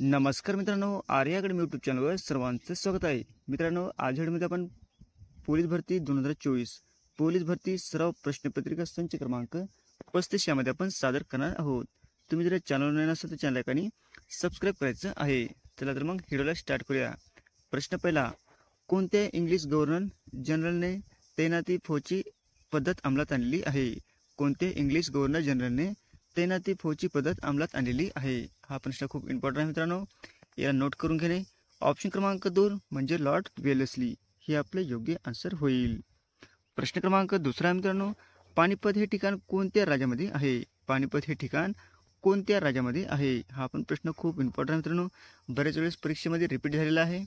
नमस्कार मित्रांनो, Arya academy YouTube चॅनलवर सर्वांचं स्वागत आहे. मित्रांनो, आज व्हिडिओमध्ये आपण पोलीस भरती 2024 पोलीस भरती सराव प्रश्नपत्रिका संच क्रमांक 35 यामध्ये आपण सादर करणार आहोत. तुम्ही जर चॅनल नवीन असाल तर चॅनल आणि सबस्क्राईब करायचं आहे. चला तर मग व्हिडिओला स्टार्ट करूया. प्रश्न पहिला, कोणत्या इंग्लिश गव्हर्नर जनरलने तैनाती फौजची पद्धत अंमलात आणली आहे? कोणत्या इंग्लिश गव्हर्नर जनरलने तैनाती फौजची पद्धत अंमलात आणलेली आहे? हा प्रश्न खूप इम्पॉर्टंट आहे मित्रांनो, याला नोट करून घेणे. ऑप्शन क्रमांक 2 म्हणजे लॉर्ड वेलेस्ली, हे आपले योग्य आन्सर होईल. प्रश्न क्रमांक दुसरा मित्रांनो, पानिपत हे ठिकाण कोणत्या राज्यामध्ये आहे? पानिपत हे ठिकाण कोणत्या राज्यामध्ये आहे? हा पण प्रश्न खूप इम्पॉर्टंट आहे मित्रांनो, बरेच वेळेस परीक्षेमध्ये रिपीट झालेला आहे.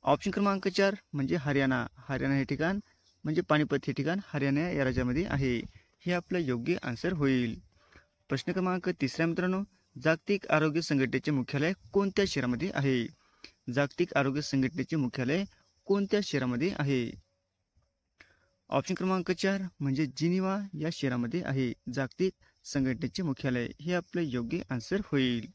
ऑप्शन क्रमांक 4 म्हणजे हरियाणा. हरियाणा हे ठिकाण म्हणजे पानिपत हे ठिकाण हरियाणा या राज्यामध्ये आहे. हे आपलं योग्य आन्सर होईल. प्रश्न क्रमांक तिसरा मित्रांनो, जागतिक आरोग्य संघटनेचे मुख्यालय कोणत्या शहरामध्ये आहे? जागतिक आरोग्य संघटनेचे मुख्यालय कोणत्या शहरामध्ये आहे? ऑप्शन क्रमांक 4 म्हणजे जिनिव्हा या शहरामध्ये आहे जागतिक संघटनेचे मुख्यालय. हे आपले योग्य आन्सर होईल.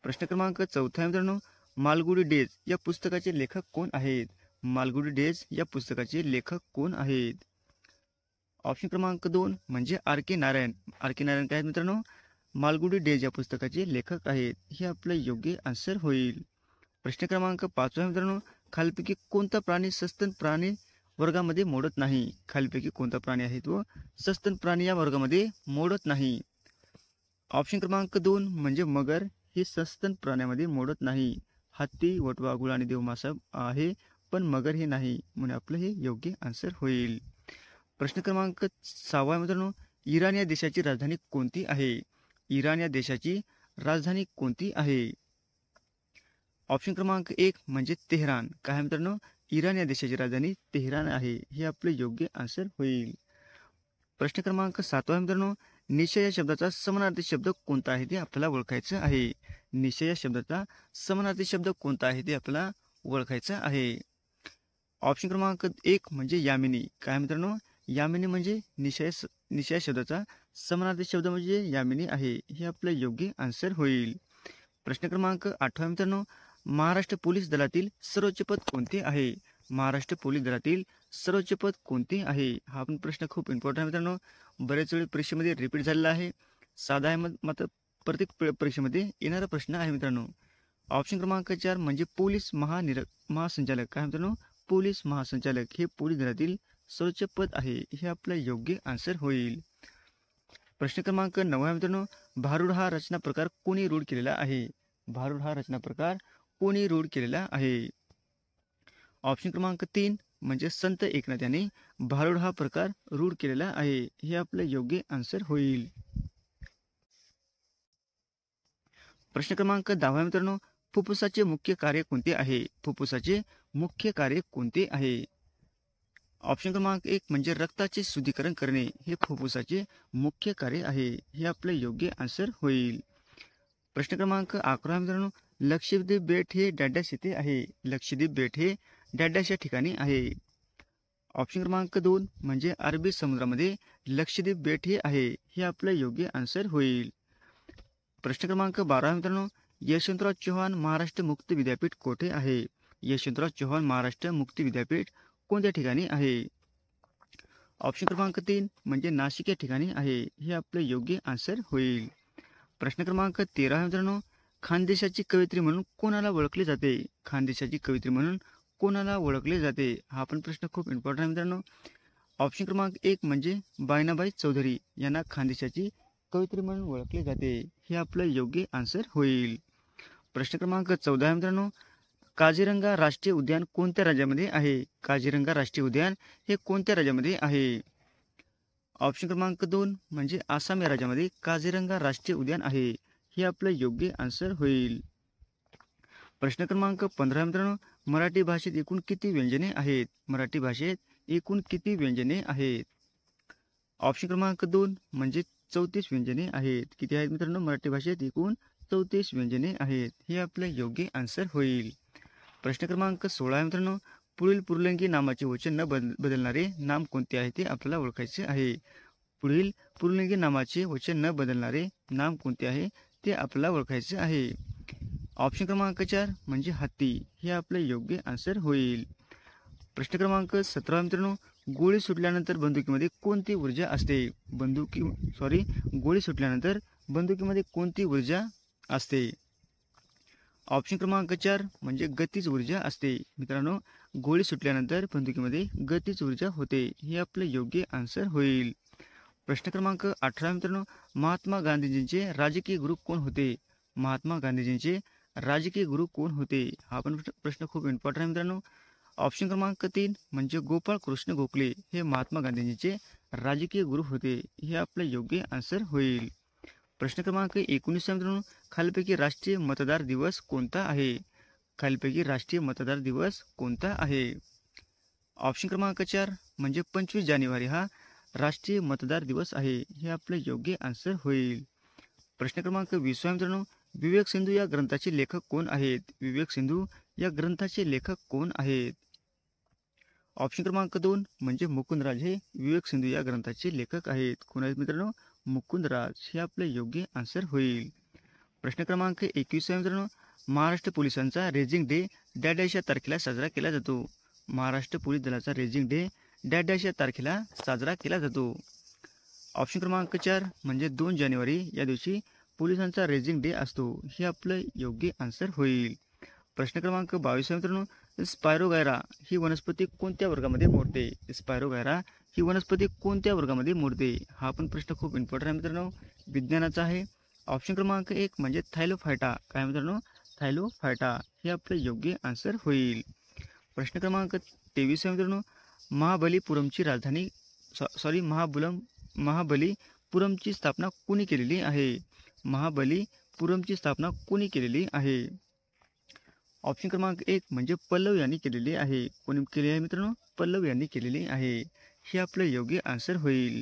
प्रश्न क्रमांक चौथा मित्रांनो, मालगुडी डेज या पुस्तकाचे लेखक कोण आहेत? मालगुडी डेज या पुस्तकाचे लेखक कोण आहेत? ऑप्शन क्रमांक 2 म्हणजे आर के नारायण. आर के नारायण काय आहेत मित्रांनो? मालगुडी डेज या पुस्तकाचे लेखक आहेत. हे आपलं योग्य आन्सर होईल. प्रश्न क्रमांक 5 मित्रांनो, खालीलपैकी कोणता प्राणी सस्तन प्राणी वर्गामध्ये मोडत नाही? खालीलपैकी कोणता प्राणी आहे तो सस्तन प्राणी या वर्गामध्ये मोडत नाही? ऑप्शन क्रमांक 2 म्हणजे मगर, हे सस्तन प्राण्यामध्ये मोडत नाही. हत्ती, वटवा, गुळ आणि देवमासा आहे, पण मगर हे नाही, म्हणून आपलं हे योग्य आन्सर होईल. प्रश्न क्रमांक 6 मित्रांनो, इराण या देशाची राजधानी कोणती आहे? इराण या देशाची राजधानी कोणती आहे? ऑप्शन क्रमांक 1 म्हणजे तेहरान. काय मित्रांनो? इराण या देशाची राजधानी तेहरान आहे. हे आपले योग्य आन्सर होईल. प्रश्न क्रमांक 7 मित्रांनो, निशय या शब्दाचा समानार्थी शब्द कोणता आहे ते आपल्याला ओळखायचं आहे. निशय या शब्दाचा समानार्थी शब्द कोणता आहे ते आपल्याला ओळखायचं आहे. ऑप्शन क्रमांक 1 म्हणजे यामिनी. काय मित्रांनो? यामिनी म्हणजे निशय शब्दाचा समानार्थी शब्द म्हणजे यामिनी आहे. हे आपलं योग्य आन्सर होईल. प्रश्न क्रमांक 8 मित्रांनो, महाराष्ट्र पोलीस दलातील सर्वोच्च पद कोणते आहे? महाराष्ट्र पोलीस दलातील सर्वोच्च पद कोणते आहे? हा पण प्रश्न खूप इम्पॉर्टंट आहे मित्रांनो, बरेच वेळ परीक्षेमध्ये रिपीट झालेला आहे. साधा आहे, मात्र प्रत्येक परीक्षेमध्ये येणारा प्रश्न आहे मित्रांनो. ऑप्शन क्रमांक 4 म्हणजे पोलीस महासंचालक. काय मित्रांनो? पोलीस महासंचालक हे पोलीस दलातील सर्वोच्च पद आहे. हे आपलं योग्य आन्सर होईल. प्रश्न क्रमांक 9 मित्रांनो, भारुड हा रचना प्रकार कोणी रूढ केलेला आहे? भारुड हा रचना प्रकार कोणी रूढ केलेला आहे? ऑप्शन क्रमांक 3 म्हणजे संत एकनाथ यांनी भारुड हा प्रकार रूढ केलेला आहे. हे आपलं योग्य आन्सर होईल. प्रश्न क्रमांक 10 मित्रांनो, फुफ्फुसाचे मुख्य कार्य कोणते आहे? फुफ्फुसाचे मुख्य कार्य कोणते आहे? ऑप्शन क्रमांक 1 म्हणजे रक्ताचे शुद्धीकरण करणे, हे फुफ्फुसाचे मुख्य कार्य आहे. हे आपले योग्य आन्सर होईल. प्रश्न क्रमांक 11 मित्रांनो, लक्षद्वीप बेट हे डॅडॅश येथे आहे. लक्षद्वीप बेट हे डॅडॅश या ठिकाणी आहे. ऑप्शन क्रमांक 2 म्हणजे अरबी समुद्रामध्ये लक्षद्वीप बेट हे आहे. हे आपलं योग्य आन्सर होईल. प्रश्न क्रमांक 12 मित्रांनो, यशवंतराव चव्हाण महाराष्ट्र मुक्त विद्यापीठ कोठे आहे? यशवंतराव चव्हाण महाराष्ट्र मुक्त विद्यापीठ कोणत्या ठिकाणी आहे? ऑप्शन क्रमांक 3 म्हणजे नाशिक या ठिकाणी आहे. हे आपले योग्य आन्सर होईल. प्रश्न क्रमांक 13 मित्रांनो, खानदेशाची कवयित्री म्हणून कोणाला ओळखले जाते? खानदेशाची कवयित्री म्हणून कोणाला ओळखले जाते? हा पण प्रश्न खूप इम्पॉर्टंट आहे मित्रांनो. ऑप्शन क्रमांक 1 म्हणजे बायनाबाई चौधरी यांना खानदेशाची कवयित्री म्हणून ओळखले जाते. हे आपलं योग्य आन्सर होईल. प्रश्न क्रमांक 14 मित्रांनो, काझीरंगा राष्ट्रीय उद्यान कोणत्या राज्यामध्ये आहे? काझीरंगा राष्ट्रीय उद्यान हे कोणत्या राज्यामध्ये आहे? ऑप्शन क्रमांक 2 म्हणजे आसाम या राज्यामध्ये काझीरंगा राष्ट्रीय उद्यान आहे. हे आपलं योग्य आन्सर होईल. प्रश्न क्रमांक 15 मित्रांनो, मराठी भाषेत एकूण किती व्यंजने आहेत? मराठी भाषेत एकूण किती व्यंजने आहेत? ऑप्शन क्रमांक 2 म्हणजे 34 व्यंजने आहेत. किती आहेत मित्रांनो? मराठी भाषेत एकूण 34 व्यंजने आहेत. हे आपलं योग्य आन्सर होईल. प्रश्न क्रमांक 16 मित्रांनो, पुढील पुरलिंगी नामाचे वचन न बदलणारे नाम कोणते आहे ते आपल्याला ओळखायचे आहे. पुढील पुरलिंगी नामाचे वचन न बदलणारे नाम कोणते आहे ते आपल्याला ओळखायचे आहे. ऑप्शन क्रमांक 4 म्हणजे हत्ती, हे आपलं योग्य आन्सर होईल. प्रश्न क्रमांक 17 मित्रांनो, गोळी सुटल्यानंतर बंदुकीमध्ये कोणती ऊर्जा असते? गोळी सुटल्यानंतर बंदुकीमध्ये कोणती ऊर्जा असते? ऑप्शन क्रमांक 4 म्हणजे गतीज ऊर्जा असते. मित्रांनो, गोळी सुटल्यानंतर बंदुकीमध्ये गतीज ऊर्जा होते, हे आपलं योग्य आन्सर होईल. प्रश्न क्रमांक 18 मित्रांनो, महात्मा गांधीजींचे राजकीय गुरु कोण होते? महात्मा गांधीजींचे राजकीय गुरु कोण होते? हा पण प्रश्न खूप इम्पॉर्टंट आहे मित्रांनो. ऑप्शन क्रमांक 3 म्हणजे गोपाळ कृष्ण गोखले, हे महात्मा गांधीजींचे राजकीय गुरु होते, हे आपलं योग्य आन्सर होईल. प्रश्न क्रमांक 19 मित्रांनो, खालीलपैकी राष्ट्रीय मतदार दिवस कोणता आहे? खालीलपैकी राष्ट्रीय मतदार दिवस कोणता आहे? ऑप्शन क्रमांक 4 म्हणजे 25 जानेवारी हा राष्ट्रीय मतदार दिवस आहे, हे आपलं योग्य आन्सर होईल. प्रश्न क्रमांक 20 मित्रांनो, विवेक सिंधू या ग्रंथाचे लेखक कोण आहेत? विवेक सिंधू या ग्रंथाचे लेखक कोण आहेत? ऑप्शन क्रमांक 2 म्हणजे मुकुंदराज, हे विवेक सिंधू या ग्रंथाचे लेखक आहेत. कोण आहेत मित्रांनो? मुकुंदराज, हे आपलं योग्य आन्सर होईल. प्रश्न क्रमांक 21 मित्रांनो, महाराष्ट्र पोलिसांचा रेजिंग डे डॅश या तारखेला साजरा केला जातो. महाराष्ट्र पोलीस दलाचा रेजिंग डे डॅश या तारखेला साजरा केला जातो. ऑप्शन क्रमांक 4 म्हणजे 2 जानेवारी या दिवशी पोलिसांचा रेजिंग डे असतो, हे आपलं योग्य आन्सर होईल. प्रश्न क्रमांक 22 मित्रांनो, स्पायरोगायरा ही वनस्पती कोणत्या वर्गामध्ये मोडते? स्पायरोगायरा ही वनस्पती कोणत्या वर्गामध्ये मोडते? हा पण प्रश्न खूप इम्पॉर्टंट आहे मित्रांनो, विज्ञानाचा आहे. ऑप्शन क्रमांक 1 म्हणजे थायलोफायटा. काय मित्रांनो? थायलोफायटा, हे आपलं योग्य आन्सर होईल. प्रश्न क्रमांक 23 मित्रांनो, महाबलीपुरमची राजधानी महाबलीपुरमची स्थापना कोणी केलेली आहे? महाबलीपुरमची स्थापना कोणी केलेली आहे? ऑप्शन क्रमांक 1 म्हणजे पल्लव यांनी केलेली आहे. कोणी केली आहे मित्रांनो? पल्लव यांनी केलेली आहे, हे आपलं योग्य आन्सर होईल.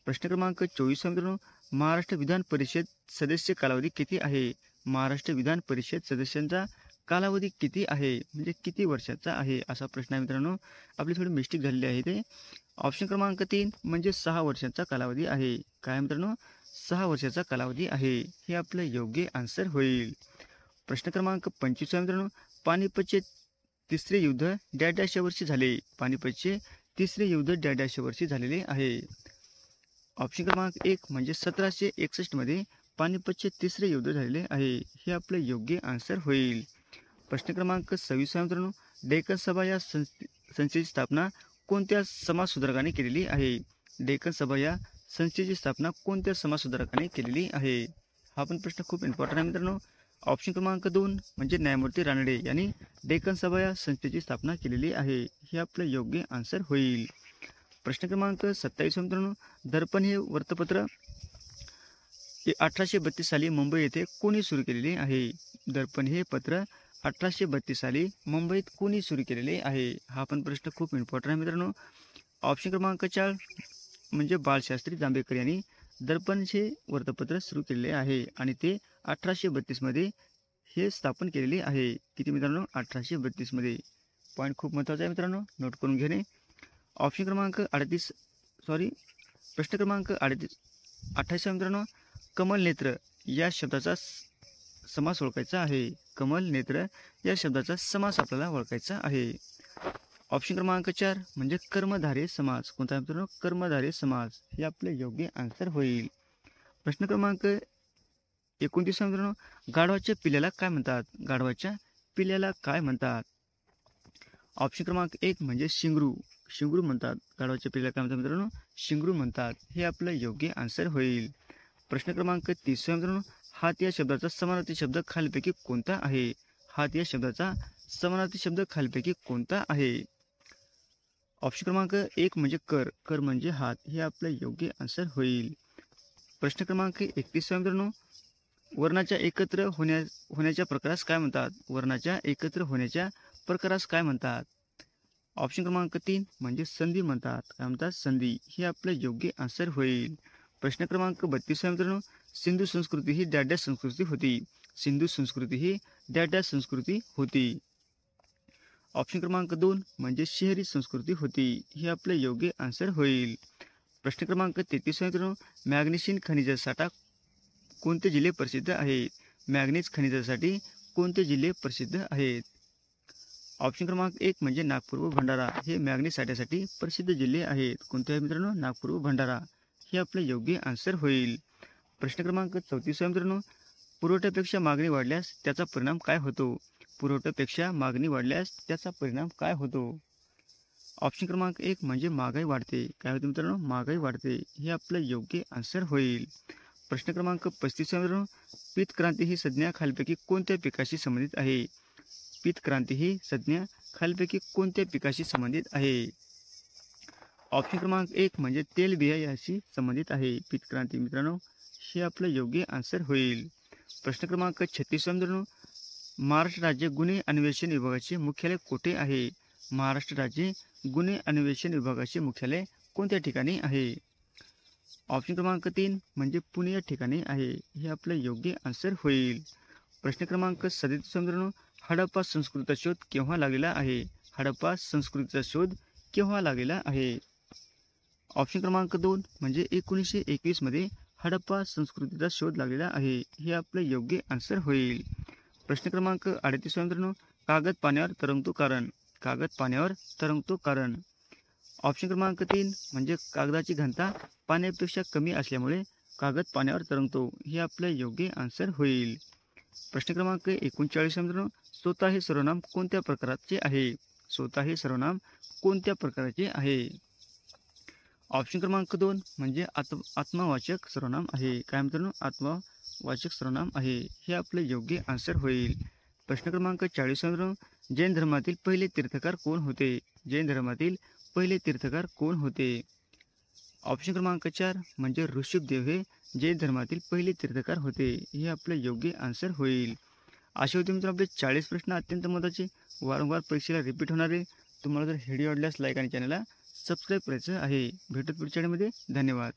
प्रश्न क्रमांक 24 मित्रांनो, महाराष्ट्र विधान परिषद सदस्य कालावधी किती आहे? महाराष्ट्र विधान परिषद सदस्यांचा कालावधी किती आहे, म्हणजे किती वर्षाचा आहे, असा प्रश्न आहे मित्रांनो. आपली थोडी मिस्टेक झालेली आहे ते. ऑप्शन क्रमांक 3 म्हणजे 6 वर्षाचा कालावधी आहे. काय मित्रांनो? 6 वर्षाचा कालावधी आहे, हे आपलं योग्य आन्सर होईल. प्रश्न क्रमांक 25 मित्रांनो, पानिपतचे तिसरे युद्ध डॅश या वर्षी झाले. पानिपतचे तिसरे युद्ध डॅश या वर्षी झालेले आहे. ऑप्शन क्रमांक 1 म्हणजे 1761 मध्ये पानिपतचे तिसरे युद्ध झालेले आहे, हे आपलं योग्य आन्सर होईल. प्रश्न क्रमांक 26 मित्रांनो, डेक्कन सभा या संस्थेची स्थापना कोणत्या समाजसुधारकाने केलेली आहे? डेक्कन सभा या संस्थेची स्थापना कोणत्या समाजसुधारकाने केलेली आहे? हा पण प्रश्न खूप इम्पॉर्टंट आहे मित्रांनो. ऑप्शन क्रमांक 2 म्हणजे न्यायमूर्ती रानडे यांनी डेक्कन सभा या संस्थेची स्थापना केलेली आहे, हे आपलं योग्य आन्सर होईल. प्रश्न क्रमांक 27 मित्रांनो, दर्पण हे वृत्तपत्र 1832 साली मुंबई येथे कोणी सुरू केलेले आहे? दर्पण हे पत्र 1832 साली मुंबईत कोणी सुरू केलेले आहे? हा पण प्रश्न खूप इम्पॉर्टंट आहे मित्रांनो. ऑप्शन क्रमांक 4 म्हणजे बाळशास्त्री जांभेकर यांनी दर्पणचे वृत्तपत्र सुरू केलेले आहे आणि ते 1832 मध्ये हे स्थापन केलेले आहे. किती मित्रांनो? 1832 मध्ये. पॉईंट खूप महत्त्वाचा आहे मित्रांनो, नोट करून घेणे. ऑप्शन क्रमांक प्रश्न क्रमांक 28 मित्रांनो, कमल नेत्र या शब्दाचा समास ओळखायचा आहे. कमल नेत्र या शब्दाचा समास आपल्याला ओळखायचा आहे. ऑप्शन क्रमांक 4 म्हणजे कर्मधारय समास. कोणता मित्रांनो? कर्मधारय समास, हे आपले योग्य आन्सर होईल. प्रश्न क्रमांक 29 मित्रांनो, गाढवाच्या पिल्ल्याला काय म्हणतात? गाढवाच्या पिल्ल्याला काय म्हणतात? ऑप्शन क्रमांक 1 म्हणजे शिंगरू. शिंगरू म्हणतात. गाढवाच्या पिल्ल्याला काय म्हणतात मित्रांनो? शिंगरू म्हणतात, हे आपलं योग्य आन्सर होईल. प्रश्न क्रमांक 30 मित्रांनो, हात या शब्दाचा समानार्थी शब्द खालीलपैकी कोणता आहे? हात या शब्दाचा समानार्थी शब्द खालीलपैकी कोणता आहे? ऑप्शन क्रमांक 1 म्हणजे कर. कर म्हणजे हात, हे आपलं योग्य आन्सर होईल. प्रश्न क्रमांक 31 मित्रांनो, वर्णाच्या एकत्र होण्याच्या प्रकारास काय म्हणतात? वर्णाच्या एकत्र होण्याच्या प्रकारास काय म्हणतात? ऑप्शन क्रमांक 3 म्हणजे संधी म्हणतात. काय म्हणतात? संधी, हे आपलं योग्य आन्सर होईल. प्रश्न क्रमांक 32 मित्रांनो, सिंधू संस्कृती ही डॅश संस्कृती होती. सिंधू संस्कृती ही डॅश संस्कृती होती. ऑप्शन क्रमांक 2 म्हणजे शहरी संस्कृती होती, हे आपले योग्य आन्सर होईल. प्रश्न क्रमांक 33 मित्रांनो, मॅग्नेशियन खनिज साठा कोणते जिल्हे प्रसिद्ध आहेत? मॅग्नीज खनिजासाठी कोणते जिल्हे प्रसिद्ध आहेत? ऑप्शन क्रमांक 1 म्हणजे नागपूर व भंडारा हे मॅंगनीज साठ्यासाठी प्रसिद्ध जिल्हे आहेत. कोणते आहे मित्रांनो? नागपूर व भंडारा हे आपले योग्य आन्सर होईल. प्रश्न क्रमांक 34 आहे मित्रांनो, पुरवठ्यापेक्षा मागणी वाढल्यास त्याचा परिणाम काय होतो? पुरवठ्यापेक्षा मागणी वाढल्यास त्याचा परिणाम काय होतो? ऑप्शन क्रमांक 1 म्हणजे महागाई वाढते. काय होते मित्रांनो? महागाई वाढते हे आपलं योग्य आन्सर होईल. प्रश्न क्रमांक 35 आहे मित्रांनो, पीत क्रांती ही संज्ञा खालीलपैकी कोणत्या पिकाशी संबंधित आहे? पीत क्रांती ही संज्ञा खालीलपैकी कोणत्या पिकाशी संबंधित आहे? ऑप्शन क्रमांक 1 म्हणजे तेलबिया याशी संबंधित आहे. पीत क्रांती मित्रांनो हे आपलं योग्य आन्सर होईल. प्रश्न क्रमांक 36 मित्रांनो, महाराष्ट्र राज्य गुन्हे अन्वेषण विभागाचे मुख्यालय कुठे आहे? महाराष्ट्र राज्य गुन्हे अन्वेषण विभागाचे मुख्यालय कोणत्या ठिकाणी आहे? ऑप्शन क्रमांक 3 म्हणजे पुणे या ठिकाणी आहे. हे आपलं योग्य आन्सर होईल. प्रश्न क्रमांक 37 मित्रांनो, हडप्पा संस्कृतीचा शोध केव्हा लागलेला आहे? हडप्पा संस्कृतीचा शोध केव्हा लागलेला आहे? ऑप्शन क्रमांक 2 म्हणजे 1921 मध्ये हडप्पा संस्कृतीचा शोध लागलेला आहे. हे आपलं योग्य आन्सर होईल. प्रश्न क्रमांक 38 मित्रांनो, कागद पाण्यावर तरंगतो कारण? कागद पाण्यावर तरंगतो कारण? ऑप्शन क्रमांक 3 म्हणजे कागदाची घनता पाण्यापेक्षा कमी असल्यामुळे कागद पाण्यावर तरंगतो. हे आपलं योग्य आन्सर होईल. प्रश्न क्रमांक 39 मित्रांनो, स्वतः हे सर्वनाम कोणत्या प्रकारचे आहे? स्वतः हे सर्वनाम कोणत्या प्रकारचे आहे? ऑप्शन क्रमांक 2 म्हणजे आत्मवाचक सर्वनाम आहे. काय मित्रांनो? आत्मवाचक सर्वनाम आहे. हे आपले योग्य आन्सर होईल. प्रश्न क्रमांक 40 मित्रांनो, जैन धर्मातील पहिले तीर्थकार कोण होते? जैन धर्मातील पहिले तीर्थकार कोण होते? ऑप्शन क्रमांक 4 म्हणजे ऋषभदेव हे जैन धर्मातील पहिले तीर्थकार होते. हे आपले योग्य आन्सर होईल. असे होते मित्रांनो आपले 40 प्रश्न अत्यंत महत्त्वाचे, वारंवार परीक्षेला रिपीट होणारे. तुम्हाला जर व्हिडिओ आवडल्यास लाईक आणि चॅनलला सबस्क्राईब करायचं आहे. भेटत पुढच्या व्हिडिओमध्ये. धन्यवाद.